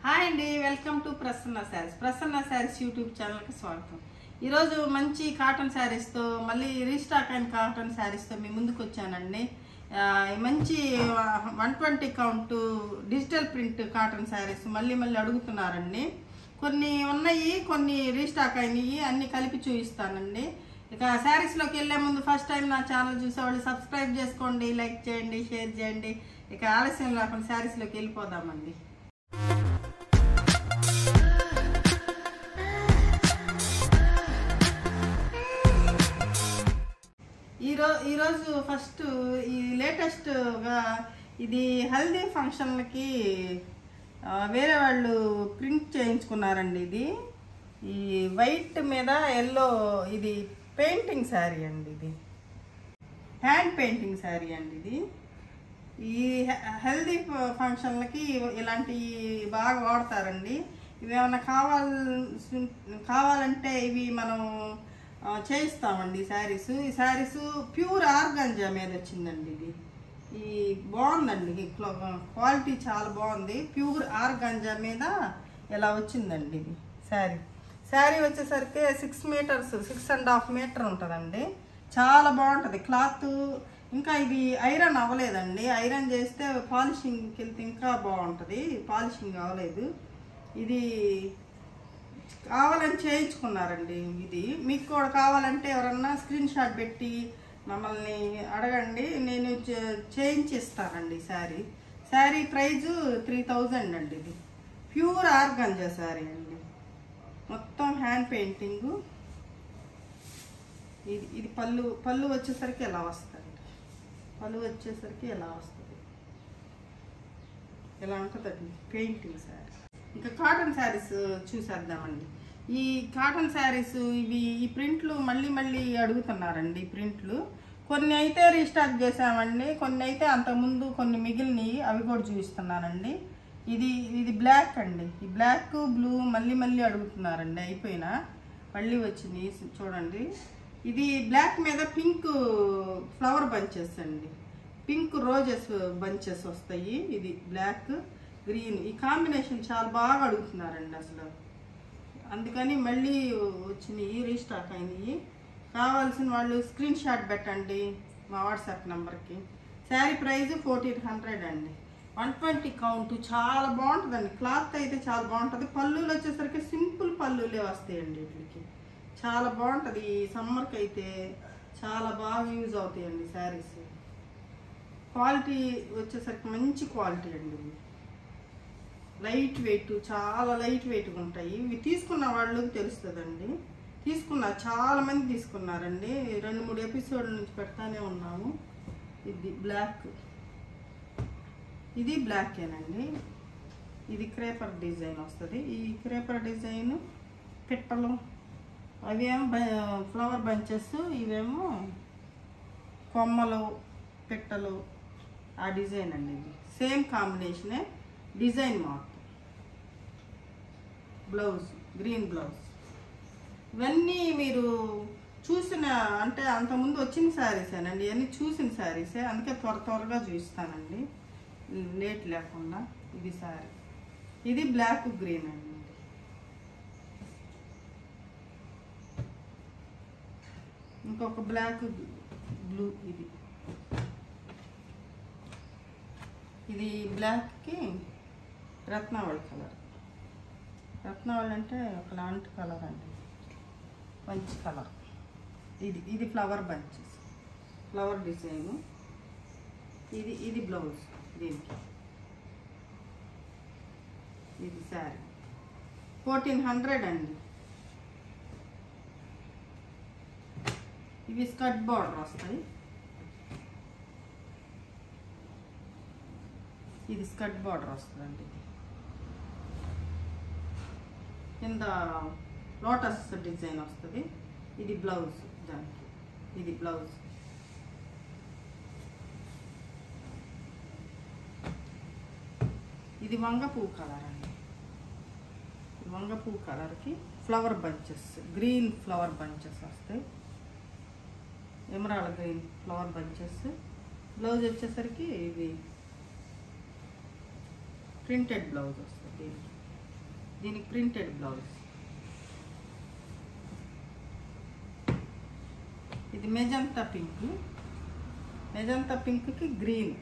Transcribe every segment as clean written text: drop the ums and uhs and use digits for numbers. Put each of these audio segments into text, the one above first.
Hi అండి, welcome to Prasanna saris. Prasanna saris YouTube ఛానల్కి స్వాగతం. ఈరోజు మంచి కాటన్ శారీస్తో మళ్ళీ రీస్టాక్ అయిన కాటన్ శారీస్తో మీ ముందుకు వచ్చానండి. మంచి 120 count digital print cotton saris మళ్ళీ అడుగుతున్నారండి. కొన్ని ఉన్నాయి, కొన్ని రీస్టాక్ అయినాయి, అన్ని కలిపి చూపిస్తానండి. ఇక శారీస్లోకి వెళ్ళే ముందు ఫస్ట్ టైం నా ఛానల్ చూసేవాళ్ళు సబ్స్క్రైబ్ చేసుకోండి, లైక్ చేయండి, షేర్ చేయండి. ఇక ఆలస్యం లేకుండా శారీస్లోకి వెళ్ళిపోదామండి. ఈరోజు ఫస్ట్ ఈ లేటెస్ట్గా ఇది హల్దీ ఫంక్షన్లకి వేరే వాళ్ళు ప్రింట్ చేయించుకున్నారండి. ఇది ఈ వైట్ మీద ఎల్లో, ఇది పెయింటింగ్ శారీ అండి. ఇది హ్యాండ్ పెయింటింగ్ శారీ అండి. ఇది ఈ హెల్దీ ఫంక్షన్లకి ఇలాంటివి బాగా వాడతారండి. ఇవి ఏమైనా కావాలంటే ఇవి మనం చేయిస్తామండి. ఈ శారీస్ ప్యూర్ ఆర్గాంజా మీద వచ్చిందండి. ఇది బాగుందండి, క్వాలిటీ చాలా బాగుంది. ప్యూర్ ఆర్గాంజా మీద ఇలా వచ్చిందండి. ఇది శారీ వచ్చేసరికి 6 మీటర్స్, 6.5 మీటర్ ఉంటుందండి. చాలా బాగుంటుంది క్లాత్. ఇంకా ఇది ఐరన్ అవ్వలేదండి. ఐరన్ చేస్తే పాలిషింగ్కి వెళ్తే ఇంకా బాగుంటుంది. పాలిషింగ్ అవ్వలేదు. ఇది కావాలని చేయించుకున్నారండి. ఇది మీకు కూడా కావాలంటే ఎవరన్నా స్క్రీన్ షాట్ పెట్టి మమ్మల్ని అడగండి, నేను చేయించిస్తానండి. శారీ ప్రైజు 3000 అండి. ఇది ప్యూర్ ఆర్గాంజా శారీ అండి, మొత్తం హ్యాండ్ పెయింటింగు. ఇది పళ్ళు వచ్చేసరికి ఎలా వస్తుంది, ఎలా ఉంటుందండి పెయింటింగ్ శారీ. ఇంకా కాటన్ శారీస్ చూసేద్దామండి. ఈ కాటన్ శారీస్ ఈ ప్రింట్లు మళ్ళీ అడుగుతున్నారండి. ప్రింట్లు కొన్ని అయితే రీస్టాక్ చేసామండి, కొన్ని అయితే అంతకుముందు కొన్ని మిగిలినవి, అవి కూడా చూపిస్తున్నానండి. ఇది బ్లాక్ అండి. ఈ బ్లాక్ బ్లూ మళ్ళీ అడుగుతున్నారండి. అయిపోయినా మళ్ళీ వచ్చింది చూడండి. ఇది బ్లాక్ మీద పింక్ ఫ్లవర్ బంచెస్ అండి, పింక్ రోజెస్ బంచెస్ వస్తాయి. ఇది బ్లాక్ గ్రీన్, ఈ కాంబినేషన్ చాలా బాగా అడుగుతున్నారండి అసలు. అందుకని మళ్ళీ వచ్చినాయి, రీస్టాక్ అయినాయి. కావాల్సిన వాళ్ళు స్క్రీన్ షాట్ పెట్టండి మా వాట్సాప్ నెంబర్కి. శారీ ప్రైస్ 1400 అండి. 120 కౌంట్, చాలా బాగుంటుందండి. క్లాత్ అయితే చాలా బాగుంటుంది. పళ్ళులు వచ్చేసరికి సింపుల్ పళ్ళులే వస్తాయండి. వీటికి చాలా బాగుంటుంది. ఈ సమ్మర్కి అయితే చాలా బాగా యూజ్ అవుతాయండి శారీస్. క్వాలిటీ వచ్చేసరికి మంచి క్వాలిటీ అండి. లైట్ వెయిట్, చాలా లైట్ వెయిట్గా ఉంటాయి. ఇవి తీసుకున్న వాళ్ళకి తెలుస్తుందండి. చాలా మంది తీసుకున్నారండి. 2-3 ఎపిసోడ్ల నుంచి పెడతానే ఉన్నాము. ఇది బ్లాక్, ఇది బ్లాకేనండి. ఇది క్రేపర్ డిజైన్ వస్తుంది. ఈ క్రేపర్ డిజైన్ పిట్టలు, అవేమో ఫ్లవర్ బంచెస్, ఇవేమో కొమ్మలు, పిట్టలు, ఆ డిజైన్ అండి. ఇది సేమ్ కాంబినేషనే, డిజైన్ మాత్రం. Blouse green blouse. ఇవన్నీ మీరు చూసిన, అంటే అంతకుముందు వచ్చిన శారీసేనండి. ఇవన్నీ చూసిన శారీసే, అందుకే త్వరగా చూపిస్తానండి, లేట్ లేకుండా. ఇది శారీ, ఇది బ్లాక్ గ్రీన్ అండి. ఇంకొక బ్లాక్ బ్లూ. ఇది బ్లాక్కి రత్నావళి కలర్. రత్నావళి అంటే ఒకలాంటి కలర్ అండి, మంచి కలర్. ఇది ఫ్లవర్ బంచెస్, ఫ్లవర్ డిజైను. ఇది బ్లౌజ్ దీనికి. ఇది శారీ 1400 అండి. ఇవి స్కర్ట్ బార్డర్ వస్తాయి. ఇది స్కర్ట్ బార్డర్ వస్తుందండి. కింద లోటస్ డిజైన్ వస్తుంది. ఇది బ్లౌజ్ దానికి. ఇది బ్లౌజ్. ఇది వంగపూ కలర్ అండి. వంగపూ కలర్కి flower bunches, green flower bunches వస్తాయి. Emerald green flower bunches. Blouse వచ్చేసరికి ఇది ప్రింటెడ్ బ్లౌజ్ వస్తుంది. దీనికి ప్రింటెడ్ బ్లౌజ్. ఇది మెజంతా పింక్, మెజంతా పింక్కి green,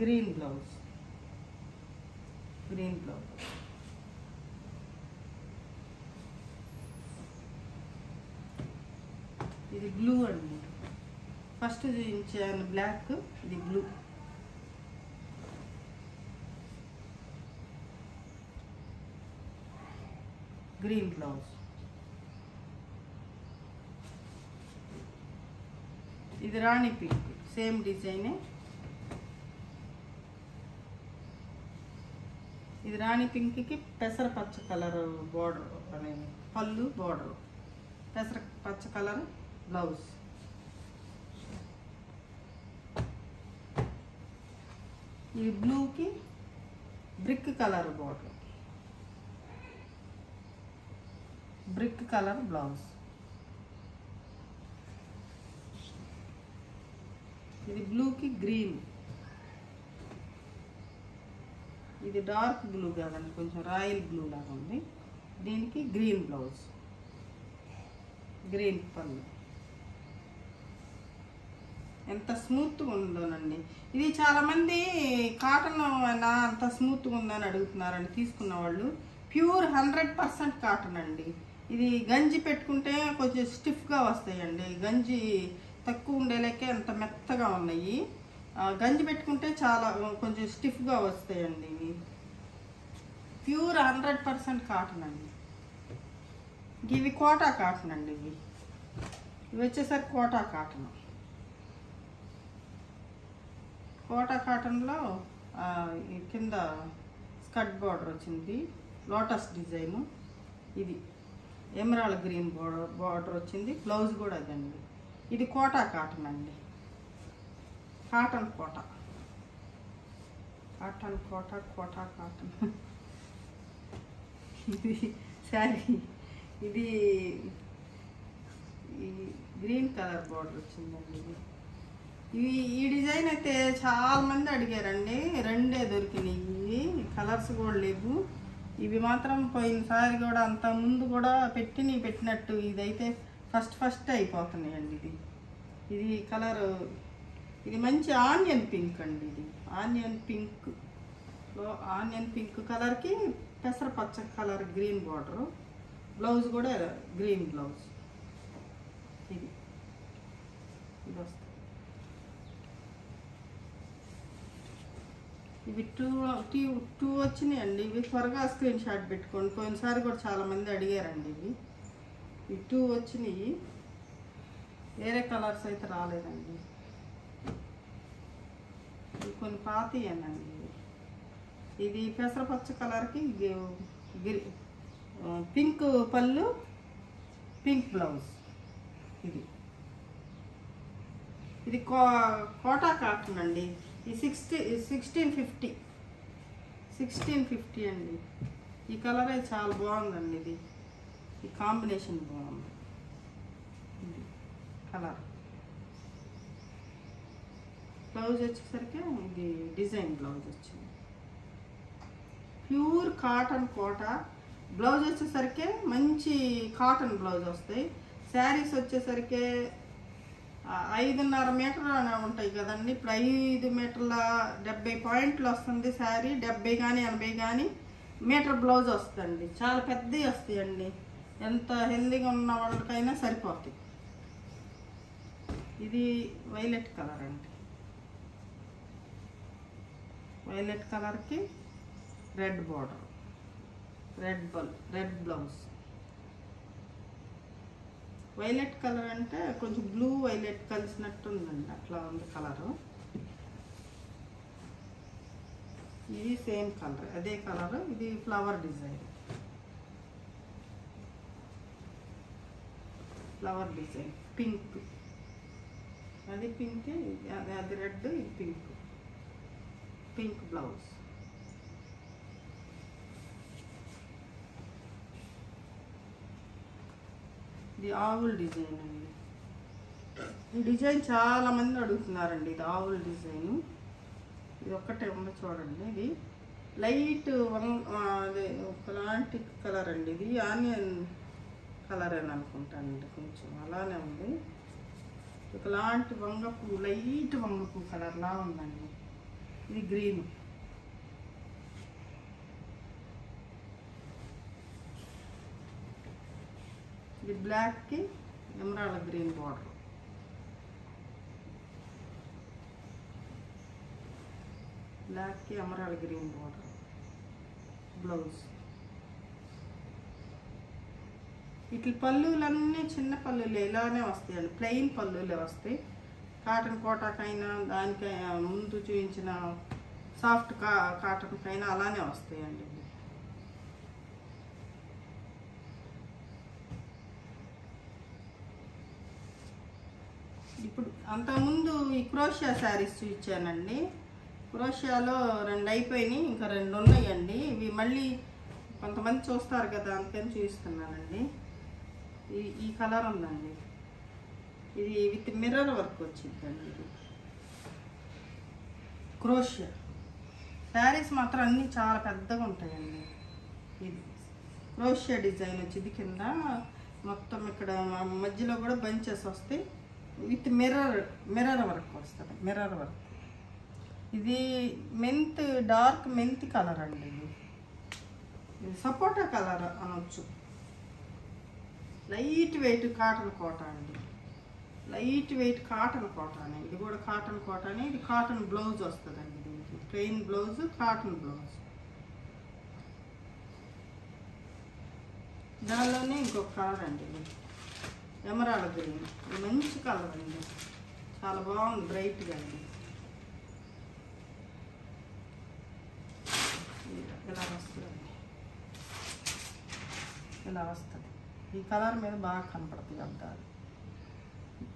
green blouse, green blouse. ఇది బ్లూ అండి, ఫస్ట్ చూపించాను బ్లాక్, ఇది బ్లూ. Green blouse. ఇది రాణి పింక్, సేమ్ డిజైనే. ఇది రాణి పింక్కి పెసర పచ్చ కలర్ బోర్డర్ అనేది పళ్ళు, బోర్డర్ పెసర పచ్చ కలర్ బ్లౌజ్. ఈ బ్లూకి brick colour border, brick colour blouse. ఇది బ్లూకి గ్రీన్, ఇది డార్క్ బ్లూ కాదండి, కొంచెం రాయల్ బ్లూ లాగా ఉంది. దీనికి గ్రీన్ బ్లౌజ్, గ్రీన్ పళ్ళు. ఎంత స్మూత్గా ఉందోనండి. ఇది చాలామంది కాటన్ అంత స్మూత్గా ఉందని అడుగుతున్నారండి తీసుకున్న వాళ్ళు. ప్యూర్ 100% కాటన్ అండి. ఇది గంజి పెట్టుకుంటే కొంచెం స్టిఫ్గా వస్తాయండి. గంజి తక్కువ ఉండేలేకే అంత మెత్తగా ఉన్నాయి. గంజి పెట్టుకుంటే చాలా కొంచెం స్టిఫ్గా వస్తాయండి. ఇవి ప్యూర్ 100% కాటన్ అండి. ఇవి కోటా కాటన్ అండి. ఇవి వచ్చేసరికి కోటా కాటన్. కోటా కాటన్లో కింద స్కర్ట్ బార్డర్ వచ్చింది, లోటస్ డిజైను. ఇది ఎమరాల్డ్ గ్రీన్ బార్డర్ వచ్చింది, బ్లౌజ్ కూడా అదండి. ఇది కోటా కాటన్ అండి, కాటన్ కోట, కాటన్ కోట, కోటా కాటన్. ఇది శారీ, ఇది గ్రీన్ కలర్ బార్డర్ వచ్చిందండి. ఈ డిజైన్ అయితే చాలా మంది అడిగారండి, రెండే దొరికినాయి. ఇవి కలర్స్ కూడా లేవు. ఇవి మాత్రం పోయినసారి కూడా అంత ముందు కూడా పెట్టినట్టు ఇదైతే ఫస్ట్ అయిపోతున్నాయండి. ఇది కలర్, ఇది మంచి ఆనియన్ పింక్ అండి. ఇది ఆనియన్ పింక్ కలర్కి పెసర పచ్చ కలర్ గ్రీన్ బార్డర్, బ్లౌజ్ కూడా గ్రీన్ బ్లౌజ్. ఇది వస్తుంది. ఇవి టూ వచ్చినాయండి. ఇవి త్వరగా స్క్రీన్ షాట్ పెట్టుకోండి. పోయినసారి కూడా చాలామంది అడిగారండి. ఇవి 2 వచ్చినాయి, వేరే కలర్స్ అయితే రాలేదండి. ఇవి కొన్ని పాతయ్యానండి. ఇది పెసరపచ్చ కలర్కి పింక్ పళ్ళు, పింక్ బ్లౌజ్. ఇది కోటా కాటన్ అండి. ఈ 1650 అండి. ఈ కలర్ అయితే చాలా బాగుందండి. ఇది ఈ కాంబినేషన్ బాగుంది. ఇది కలర్. బ్లౌజ్ వచ్చేసరికి ఇది డిజైన్ బ్లౌజ్ వచ్చింది. Pure cotton Kota. బ్లౌజ్ వచ్చేసరికి మంచి కాటన్ బ్లౌజ్ వస్తాయి. శారీస్ వచ్చేసరికి 5.5 మీటర్ ఉంటాయి కదండి. ఇప్పుడు 5 మీటర్ల 70 పాయింట్లు వస్తుంది శారీ. 70 కానీ 80 కానీ మీటర్ బ్లౌజ్ వస్తుందండి. చాలా పెద్దవి వస్తాయండి. ఎంత హెల్దీగా ఉన్న వాళ్ళకైనా సరిపోతాయి. ఇది వైలెట్ కలర్ అండి. వైలెట్ కలర్కి red border, red blouse. Violet colour అంటే కొంచెం బ్లూ వైలెట్ కలిసినట్టు ఉందండి, అట్లా ఉంది కలరు. ఇది సేమ్ కలర్, అదే కలర్. ఇది flower design, flower design pink. అది పింక్, అది రెడ్, ఇది పింక్. Pink blouse. ఇది ఆవుల్ డిజైన్ అండి. ఈ డిజైన్ చాలా మంది అడుగుతున్నారండి. ఇది ఆవుల్ డిజైను. ఇది ఒక్కటే ఉంది చూడండి. ఇది లైట్ అదే ఒకలాంటి కలర్ అండి. ఇది ఆనియన్ కలర్ అని అనుకుంటానండి, కొంచెం అలానే ఉంది. ఒకలాంటి వంగపు లైట్ వంగపు కలర్లా ఉందండి. ఇది గ్రీన్. ఇది బ్లాక్కి ఎమరాల్డ్ గ్రీన్ బార్డర్. బ్లాక్కి ఎమరాల్డ్ గ్రీన్ బార్డర్ బ్లౌజ్. ఇట్లా పళ్ళులన్నీ చిన్న పళ్ళులే ఇలానే వస్తాయండి, ప్లెయిన్ పళ్ళులే వస్తాయి. కాటన్ కోటాకైనా దానికైనా ముందు చూపించిన సాఫ్ట్ కాటన్కైనా అలానే వస్తాయండి. ఇప్పుడు అంతకుముందు ఈ క్రోషియా శారీస్ చూపించానండి. క్రోషియాలో 2 అయిపోయినాయి, ఇంకా 2 ఉన్నాయండి. ఇవి మళ్ళీ కొంతమంది చూస్తారు కదా అందుకని చూపిస్తున్నానండి. ఈ కలర్ ఉందండి, ఇది విత్ మిర్రర్ వర్క్ వచ్చిందండి. ఇది క్రోషియా శారీస్ మాత్రం అన్నీ చాలా పెద్దగా ఉంటాయండి. ఇది క్రోషియా డిజైన్ వచ్చింది, కింద మొత్తం ఇక్కడ మధ్యలో కూడా బంచెస్ వస్తాయి. విత్ మిర్రర్ వర్క్ వస్తుంది, మిర్రర్ వర్క్. ఇది డార్క్ మెంత్ కలర్ అండి. ఇది సపోటా కలర్ అనొచ్చు. లైట్ వెయిట్ కాటన్ కోట అండి, లైట్ వెయిట్ కాటన్ కోటానే. ఇది కూడా కాటన్ కోటానే. ఇది కాటన్ బ్లౌజ్ వస్తుందండి, దీనికి ప్లెయిన్ బ్లౌజ్, కాటన్ బ్లౌజ్. దానిలోనే ఇంకొక కలర్ అండి, ఎమరాల్డ్ గ్రీన్. ఇది మంచి కలర్ అండి, చాలా బాగుంది, బ్రైట్గా అండి. ఇలా వస్తుందండి, ఇలా వస్తుంది. ఈ కలర్ మీద బాగా కనపడుతుంది అద్దాలు.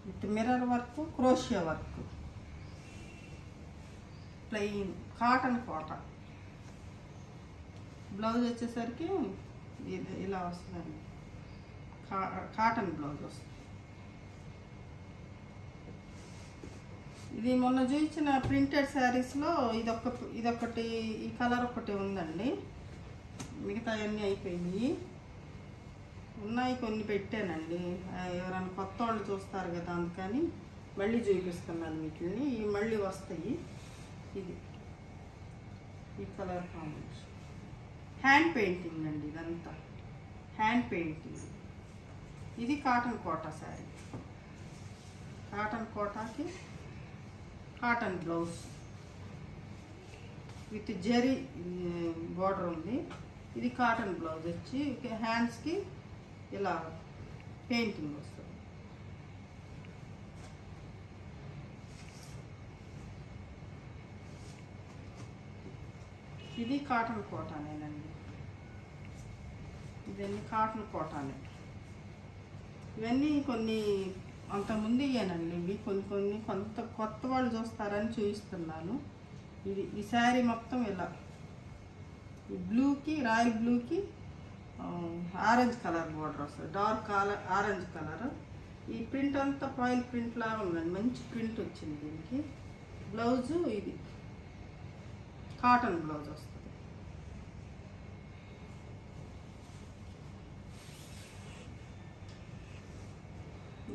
With mirror work, crochet work, plain cotton Kota. Blouse వచ్చేసరికి ఇలా వస్తుందండి, కాటన్ బ్లౌజ్ వస్తుంది. ఇది మొన్న చూపించిన ప్రింటెడ్ శారీస్లో ఇదొకటి, ఈ కలర్ ఒకటి ఉందండి. మిగతా అన్నీ అయిపోయినాయి. ఉన్నాయి కొన్ని పెట్టానండి, ఎవరైనా కొత్త వాళ్ళు చూస్తారు కదా అందుకని మళ్ళీ చూపిస్తున్నాను వీటిని. ఇవి మళ్ళీ వస్తాయి. ఇది ఈ కలర్ కాంబినేషన్ హ్యాండ్ పెయింటింగ్ అండి, ఇదంతా హ్యాండ్ పెయింటింగ్. ఇది కాటన్ కోటా శారీ, కాటన్ కోటాకి cotton blouse with zari border ఉంది. ఇది కాటన్ బ్లౌజ్ వచ్చి హ్యాండ్స్కి ఇలా పెయింటింగ్ వస్తుంది. ఇది కాటన్ కోటానేనండి, ఇవన్నీ కాటన్ కోటానే. ఇవన్నీ కొన్ని అంతకుముందు ఇయ్యానండి. ఇవి కొన్ని కొత్త వాళ్ళు చూస్తారని చూపిస్తున్నాను. ఈ శారీ మొత్తం ఇలా ఈ బ్లూకి, రాయల్ బ్లూకి ఆరెంజ్ కలర్ బార్డర్ వస్తుంది, డార్క్ ఆరెంజ్ కలర్. ఈ ప్రింట్ అంతా ఫాయిల్ ప్రింట్ లాగా ఉందండి, మంచి ప్రింట్ వచ్చింది దీనికి. బ్లౌజు ఇది కాటన్ బ్లౌజ్ వస్తుంది.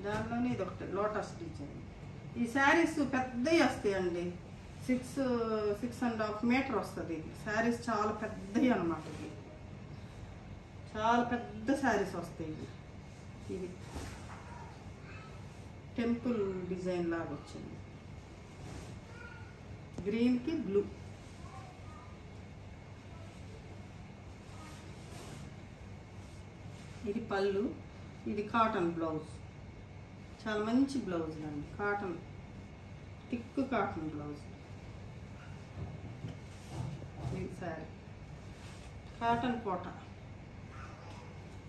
దానిలోనే ఇది ఒకటి లోటస్ డిజైన్. ఈ శారీస్ పెద్దవి వస్తాయండి, 6.5 మీటర్ వస్తుంది. శారీస్ చాలా పెద్దవి అన్నమాట. ఇది చాలా పెద్ద శారీస్ వస్తాయి. ఇది టెంపుల్ డిజైన్ లాగా వచ్చింది, గ్రీన్కి బ్లూ. ఇది పళ్ళు, ఇది కాటన్ బ్లౌజ్. చాలా మంచి బ్లౌజ్ అండి, కాటన్ థిక్ కాటన్ బ్లౌజ్. ఇది శారీ కాటన్ కోట,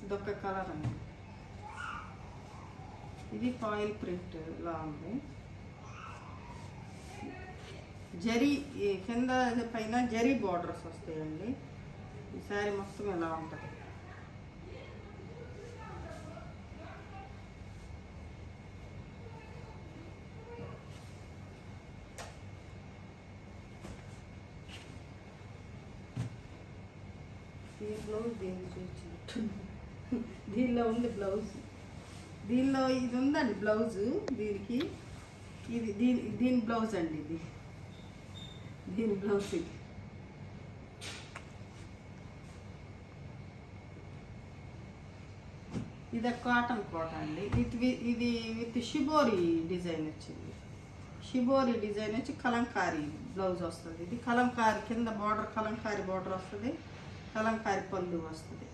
ఇదొక కలర్ అండి. ఇది ఫాయిల్ ప్రింట్ లా ఉంది. జరీ కింద పైన జరీ బార్డర్స్ వస్తాయండి. ఈ శారీ మొత్తం ఎలా ఉంటుంది. ఈ బ్లౌజ్ దీన్ని చూసి దీనిలో ఉంది బ్లౌజ్, దీనిలో ఇది ఉందండి బ్లౌజు దీనికి, ఇది దీని బ్లౌజ్ అండి, ఇది దీని బ్లౌజ్. ఇది కాటన్ కోట అండి, ఇది విత్ షిబోరి డిజైన్ వచ్చింది. షిబోరి డిజైన్ వచ్చి కలంకారీ బ్లౌజ్ వస్తుంది. ఇది కలంకారీ కింద బార్డర్, కలంకారీ బార్డర్ వస్తుంది, కలంకారీ పళ్ళు వస్తుంది.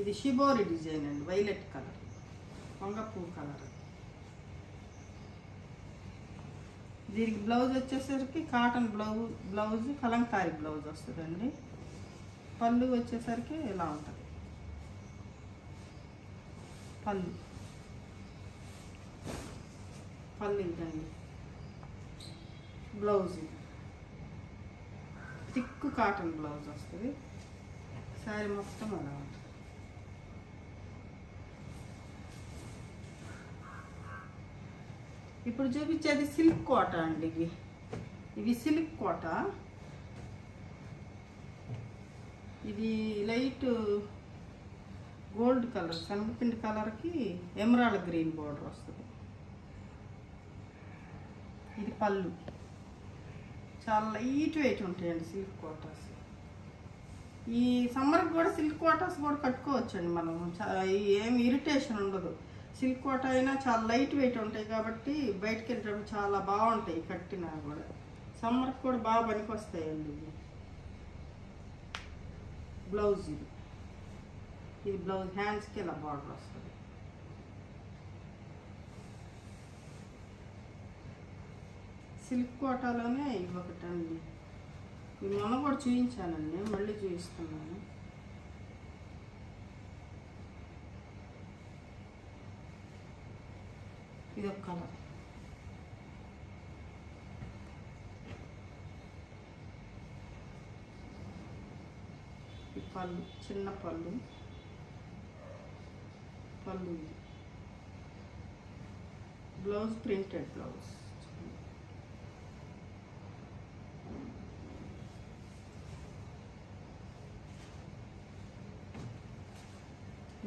ఇది షిబోరి డిజైన్ అండి, వైలెట్ కలర్, వంగపూ కలర్. దీనికి బ్లౌజ్ వచ్చేసరికి కాటన్ బ్లౌజ్ కలంకారీ బ్లౌజ్ వస్తుందండి. పళ్ళు వచ్చేసరికి ఇలా ఉంటుంది. పళ్ళు ఇదండి, బ్లౌజ్ థిక్ కాటన్ బ్లౌజ్ వస్తుంది. శారీ మొత్తం అలా ఉంటుంది. ఇప్పుడు చూపించేది సిల్క్ కోట అండి. ఇవి సిల్క్ కోట. ఇది లైట్ గోల్డ్ కలర్, శనగపిండి కలర్కి ఎమరాల్డ్ గ్రీన్ బోర్డర్ వస్తుంది. ఇది పళ్ళు, చాలా లైట్ వెయిట్ ఉంటాయండి సిల్క్ కోటాస్. ఈ సమ్మర్కి కూడా సిల్క్ కోటాస్ కూడా కట్టుకోవచ్చండి మనం, ఏం ఇరిటేషన్ ఉండదు. సిల్క్ కోట అయినా చాలా లైట్ వెయిట్ ఉంటాయి కాబట్టి బయటకు వెళ్ళేటప్పుడు చాలా బాగుంటాయి కట్టినా కూడా. సమ్మర్కి కూడా బాగా పనికి వస్తాయండి. బ్లౌజ్ ఇది బ్లౌజ్ హ్యాండ్స్కి ఇలా బార్డర్ వస్తుంది. సిల్క్ కోటాలోనే ఇవి ఒకటండి. ఇవి మొన్న కూడా చూపించానండి, మళ్ళీ చూపిస్తున్నాను. ఇది ఒక కలర్. ఈ పళ్ళు, చిన్న పళ్ళు, ఇది బ్లౌజ్ ప్రింటెడ్ బ్లౌజ్.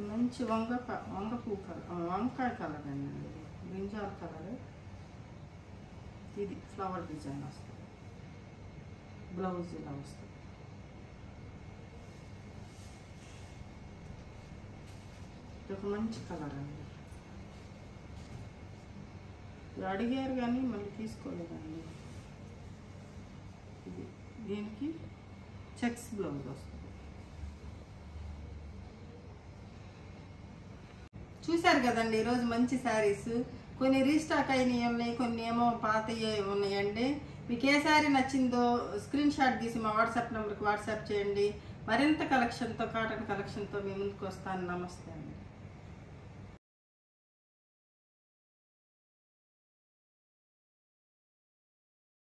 మంచి వంగపూ కలర్, వంకాయ కలర్ అండి, బ్రింజాల్ కలర్. ఇది ఫ్లవర్ డిజైన్ వస్తుంది. బ్లౌజ్ ఇలా వస్తుంది. ఇది ఒక మంచి కలర్ అండి. ఇది అడిగారు కానీ మళ్ళీ తీసుకోలేదండి. ఇది దీనికి చెక్స్ బ్లౌజ్ వస్తుంది. చూశారు కదండి ఈరోజు మంచి శారీస్. కొన్ని రీస్టాక్ అయినవి ఉన్నాయి, కొన్ని ఏమో పాతవి ఉన్నాయండి. మీకు ఏ శారీ నచ్చిందో స్క్రీన్ షాట్ తీసి మా వాట్సాప్ నెంబర్కి వాట్సాప్ చేయండి. మరింత కలెక్షన్తో, కాటన్ కలెక్షన్తో మీ ముందుకు వస్తాను. నమస్తే అండి.